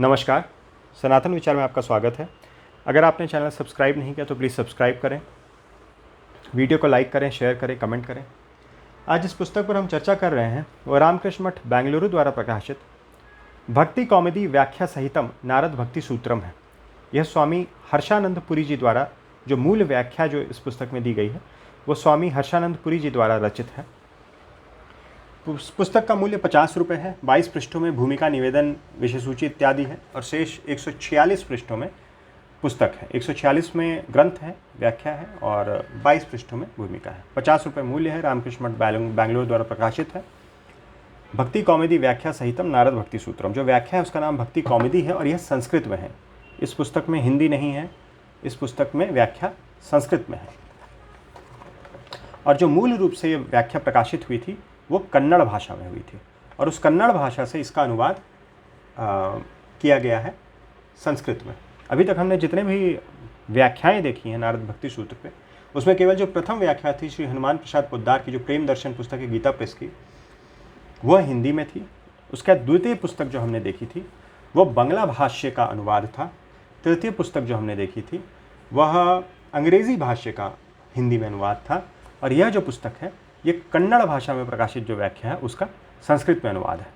नमस्कार, सनातन विचार में आपका स्वागत है। अगर आपने चैनल सब्सक्राइब नहीं किया तो प्लीज़ सब्सक्राइब करें, वीडियो को लाइक करें, शेयर करें, कमेंट करें। आज जिस पुस्तक पर हम चर्चा कर रहे हैं वो रामकृष्ण मठ बेंगलुरु द्वारा प्रकाशित भक्ति कौमुदी व्याख्या सहितम नारद भक्ति सूत्रम है। यह स्वामी हर्षानंद पुरी जी द्वारा जो मूल व्याख्या जो इस पुस्तक में दी गई है वो स्वामी हर्षानंद पुरी जी द्वारा रचित है। पुस्तक का मूल्य 50 रुपये है। 22 पृष्ठों में भूमिका, निवेदन, विषय सूची इत्यादि है और शेष 146 पृष्ठों में पुस्तक है। 146 में ग्रंथ है, व्याख्या है और 22 पृष्ठों में भूमिका है। 50 रुपये मूल्य है। रामकृष्ण मठ बेंगलुरु द्वारा प्रकाशित है। भक्ति कौमुदी व्याख्या सहितम नारद भक्ति सूत्रम। जो व्याख्या है उसका नाम भक्ति कौमुदी है और यह संस्कृत में है। इस पुस्तक में हिंदी नहीं है, इस पुस्तक में व्याख्या संस्कृत में है। और जो मूल रूप से ये व्याख्या प्रकाशित हुई थी वो कन्नड़ भाषा में हुई थी और उस कन्नड़ भाषा से इसका अनुवाद किया गया है संस्कृत में। अभी तक हमने जितने भी व्याख्याएं देखी हैं नारद भक्ति सूत्र पे, उसमें केवल जो प्रथम व्याख्या थी श्री हनुमान प्रसाद पोद्दार की, जो प्रेम दर्शन पुस्तक है गीता प्रेस की, वह हिंदी में थी। उसका द्वितीय पुस्तक जो हमने देखी थी वह बंगला भाष्य का अनुवाद था। तृतीय पुस्तक जो हमने देखी थी वह अंग्रेज़ी भाष्य का हिंदी में अनुवाद था और यह जो पुस्तक है ये कन्नड़ भाषा में प्रकाशित जो व्याख्या है उसका संस्कृत में अनुवाद है।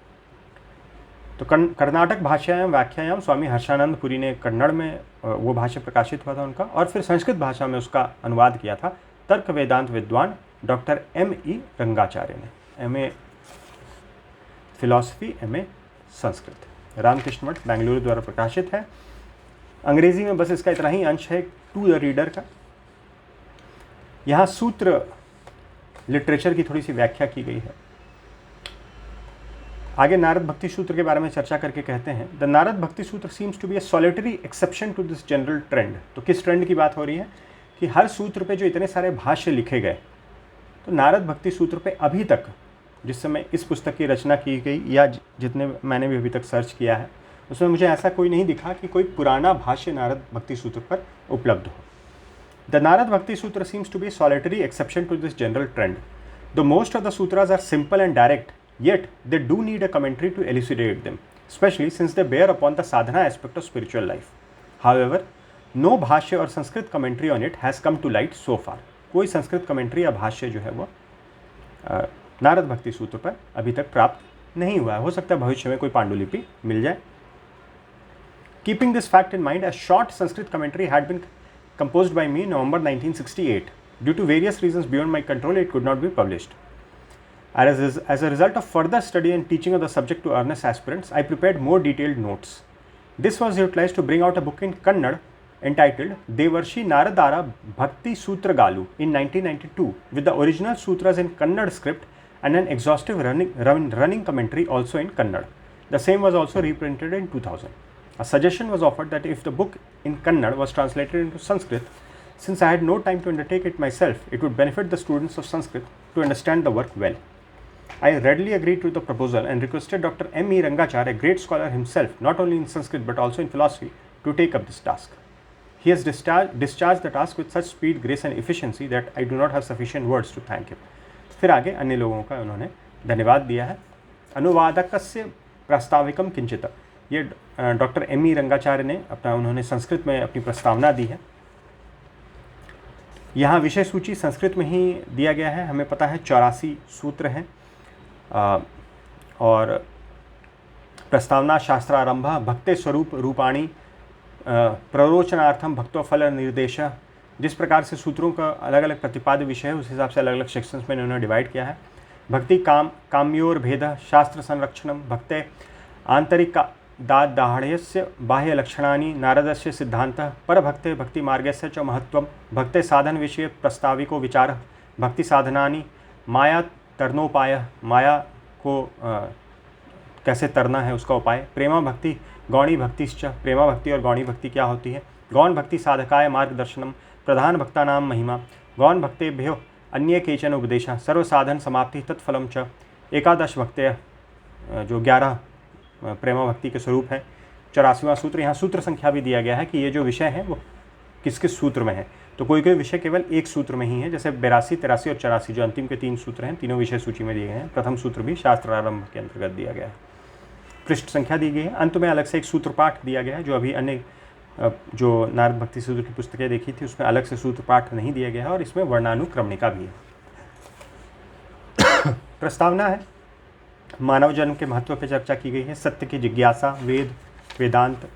तो कर्नाटक भाषायाम व्याख्यायाम स्वामी हर्षानंद पुरी ने कन्नड़ में वो भाष्य प्रकाशित हुआ था उनका, और फिर संस्कृत भाषा में उसका अनुवाद किया था तर्क वेदांत विद्वान डॉक्टर M.E. रंगाचार्य ने। MA philosophy, MA Sanskrit. Ramakrishna Math Bengaluru द्वारा प्रकाशित है। अंग्रेजी में बस इसका इतना ही अंश है टू द रीडर का। यहाँ सूत्र लिटरेचर की थोड़ी सी व्याख्या की गई है। आगे नारद भक्ति सूत्र के बारे में चर्चा करके कहते हैं, the Narada Bhakti Sutra seems to be a solitary exception to this general trend. तो किस ट्रेंड की बात हो रही है कि हर सूत्र पे जो इतने सारे भाष्य लिखे गए, तो नारद भक्ति सूत्र पे अभी तक जिस समय इस पुस्तक की रचना की गई या जितने मैंने भी अभी तक सर्च किया है उसमें मुझे ऐसा कोई नहीं दिखा कि कोई पुराना भाष्य नारद भक्ति सूत्र पर उपलब्ध हो। The Narad Bhakti Sutra seems to be a solitary exception to this general trend. Though most of the sutras are simple and direct, yet they do need a commentary to elucidate them, especially since they bear upon the sadhana aspect of spiritual life. However, no bhashya or Sanskrit commentary on it has come to light so far. कोई Sanskrit commentary या भाष्य जो है वो नारद भक्ति सूत्र पर अभी तक प्राप्त नहीं हुआ है। हो सकता है भविष्य में कोई पांडुलिपि मिल जाए। Keeping this fact in mind, a short Sanskrit commentary had been composed by me in November 1968. Due to various reasons beyond my control, it could not be published. As a result of further study and teaching of the subject to earnest aspirants, I prepared more detailed notes. This was utilized to bring out a book in Kannada entitled Devarshi Naradara Bhakti Sutra Galu in 1992 with the original sutras in Kannada script and an exhaustive running commentary also in Kannada. The same was also reprinted in 2000. A suggestion was offered that if the book in Kannada was translated into Sanskrit, since I had no time to undertake it myself, it would benefit the students of Sanskrit to understand the work well. I readily agreed to the proposal and requested Dr. M.E. Rangacharya, a great scholar himself, not only in Sanskrit but also in philosophy, to take up this task. He has discharged the task with such speed, grace and efficiency that I do not have sufficient words to thank him. फिर आगे अन्य लोगों का उन्होंने धन्यवाद दिया है। अनुवादकस्य प्रस्ताविकम किंचित, ये डॉक्टर M.E. रंगाचार्य ने उन्होंने संस्कृत में अपनी प्रस्तावना दी है। यहाँ विषय सूची संस्कृत में ही दिया गया है। हमें पता है 84 सूत्र हैं और प्रस्तावना शास्त्रारंभ भक्ते स्वरूप रूपाणी प्ररोचनार्थम भक्तोफल निर्देश। जिस प्रकार से सूत्रों का अलग अलग प्रतिपाद्य विषय है उस हिसाब से अलग अलग सेक्शंस में इन्होंने डिवाइड किया है। भक्ति काम्योर भेद शास्त्र संरक्षणम भक्ते आंतरिक दाह्यस्य बाह्य लक्षणानि नारदस्य सिद्धांतः परभक्ते भक्ति मार्गस्य च महत्वम भक्ते साधन विषय प्रस्ताविको विचारः भक्ति साधनानि माया तरनोपाय, माया को कैसे तरना है उसका उपाय। प्रेमा भक्ति गौणी भक्तिश्च, प्रेमा भक्ति और गौणी भक्ति क्या होती है। गौण भक्ति साधकाय मार्गदर्शनम प्रधान भक्ता नाम महिमा गौण भक्तेभ्यो अन्ये केचन उपदेशः सर्वसाधन समाप्ति तत्फलम च। एकादश भक्ते जो 11 प्रेमा भक्ति के स्वरूप हैं। 84वां सूत्र, यहाँ सूत्र संख्या भी दिया गया है कि ये जो विषय है वो किस किस सूत्र में है। तो कोई कोई विषय केवल एक सूत्र में ही है, जैसे 82, 83 और 84 जो अंतिम के 3 सूत्र हैं, तीनों विषय सूची में दिए गए हैं। प्रथम सूत्र भी शास्त्रारंभ के अंतर्गत दिया गया है। पृष्ठ संख्या दी गई है। अंत में अलग से एक सूत्र पाठ दिया गया है, जो अभी अन्य जो नारद भक्ति सूत्र की पुस्तकें देखी थी उसमें अलग से सूत्र पाठ नहीं दिया गया है, और इसमें वर्णानुक्रमणिका भी है। प्रस्तावना है, मानव जन्म के महत्व पर चर्चा की गई है, सत्य की जिज्ञासा, वेद, वेदांत,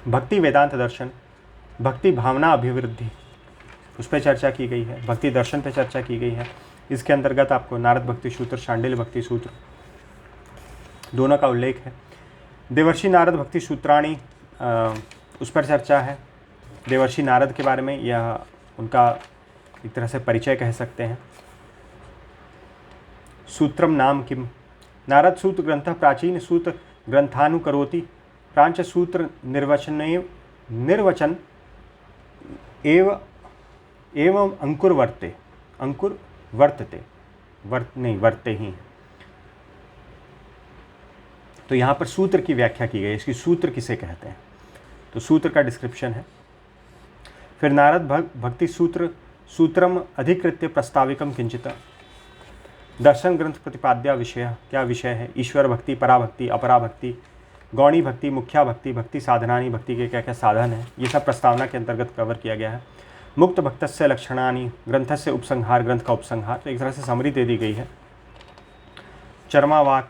भक्ति वेदांत दर्शन, भक्ति भावना अभिवृद्धि, उस पर चर्चा की गई है, भक्ति दर्शन पर चर्चा की गई है। इसके अंतर्गत आपको नारद भक्ति सूत्र, शांडिल्य भक्ति सूत्र दोनों का उल्लेख है। देवर्षि नारद भक्ति सूत्राणी, उस पर चर्चा है। देवर्षि नारद के बारे में यह उनका एक तरह से परिचय कह सकते हैं। सूत्रम नाम किम, नारद सूत्र ग्रंथ प्राचीन सूत्र ग्रंथानुकरोति, प्रांच सूत्र निर्वचन एवं अंकुर वर्ते, अंकुर वर्तते, वर्ते ही। तो यहाँ पर सूत्र की व्याख्या की गई, इसकी सूत्र किसे कहते हैं, तो सूत्र का डिस्क्रिप्शन है। फिर नारद भक्ति सूत्र, सूत्रम अधिकृत्य प्रस्ताविकम किंचित, दर्शन ग्रंथ प्रतिपाद्या विषय, क्या विषय है, ईश्वर भक्ति, पराभक्ति, अपराभक्ति, गौणी भक्ति, मुख्या भक्ति, भक्ति साधनानी, भक्ति के क्या क्या साधन है, ये सब प्रस्तावना के अंतर्गत कवर किया गया है। मुक्त भक्तस्य लक्षणानि, ग्रंथस्य उपसंहार, ग्रंथ का उपसंहार, तो एक तरह से समरी दे दी गई है। चर्मावाक,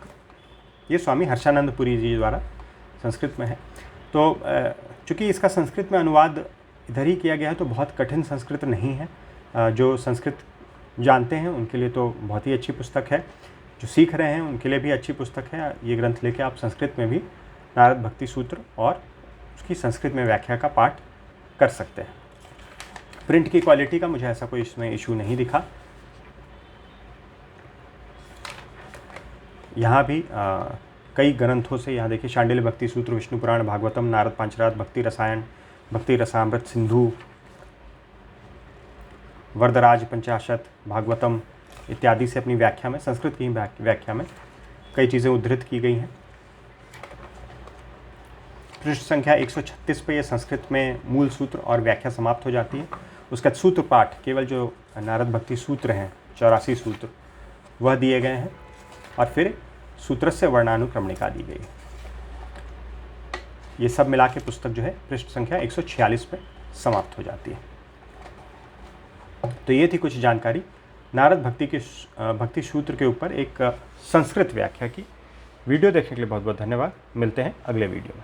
ये स्वामी हर्षानंद पुरी जी द्वारा संस्कृत में है। तो चूँकि इसका संस्कृत में अनुवाद इधर ही किया गया है, तो बहुत कठिन संस्कृत नहीं है। जो संस्कृत जानते हैं उनके लिए तो बहुत ही अच्छी पुस्तक है, जो सीख रहे हैं उनके लिए भी अच्छी पुस्तक है। ये ग्रंथ लेके आप संस्कृत में भी नारद भक्ति सूत्र और उसकी संस्कृत में व्याख्या का पाठ कर सकते हैं। प्रिंट की क्वालिटी का मुझे ऐसा कोई इसमें इशू नहीं दिखा। यहाँ भी कई ग्रंथों से, यहाँ देखिए शांडिल्य भक्ति सूत्र, विष्णु पुराण, भागवतम, नारद पांचरात, भक्ति रसायन, भक्ति रसामृत सिंधु, वरदराज पंचाशत, भागवतम इत्यादि से अपनी व्याख्या में, संस्कृत की व्याख्या में कई चीज़ें उद्धृत की गई हैं। पृष्ठ संख्या 136 पे ये संस्कृत में मूल सूत्र और व्याख्या समाप्त हो जाती है। उसका सूत्र पाठ, केवल जो नारद भक्ति सूत्र हैं 84 सूत्र, वह दिए गए हैं, और फिर सूत्रस्य वर्णानुक्रमणिका दी गई है। ये सब मिला के पुस्तक जो है पृष्ठ संख्या 146 पे समाप्त हो जाती है। तो ये थी कुछ जानकारी नारद भक्ति सूत्र के ऊपर एक संस्कृत व्याख्या की। वीडियो देखने के लिए बहुत बहुत धन्यवाद। मिलते हैं अगले वीडियो में।